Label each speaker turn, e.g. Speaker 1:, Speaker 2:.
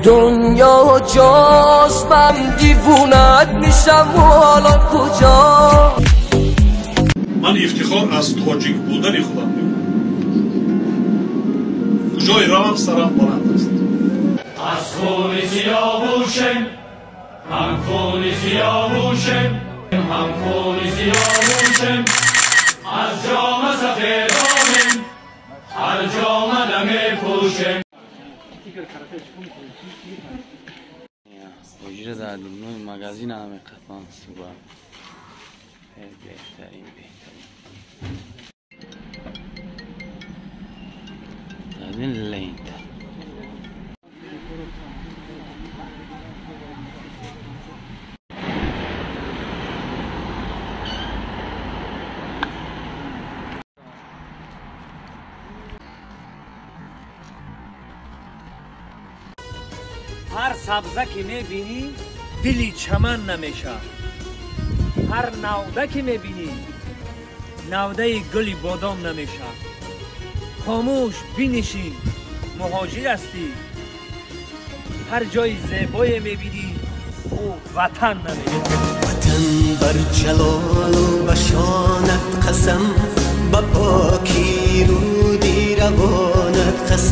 Speaker 1: دنیا جاست من دیوونت میشم و حالا کجا.
Speaker 2: من افتخار از تاجیک بودن خودم میکنم. کجای روم سرم بلند است.
Speaker 3: از خون سیاوشم هم خون سیاوشم هم خون سیاوشم از جام سفیدانم هر جام نمیپوشم.
Speaker 4: واجر در دنیای مغازین همه قطعا صبح بهترین از این لینت
Speaker 5: هر سبزه که میبینی دلی چمن نمیشه، هر نوده که میبینی نوده گلی بادام نمیشه. خاموش بینشین مهاجر هستی، هر جای زیبایی میبینی او وطن نمیشه.
Speaker 6: وطن بر جلال و بشانت قسم، به پاکی رودی روانت قسم.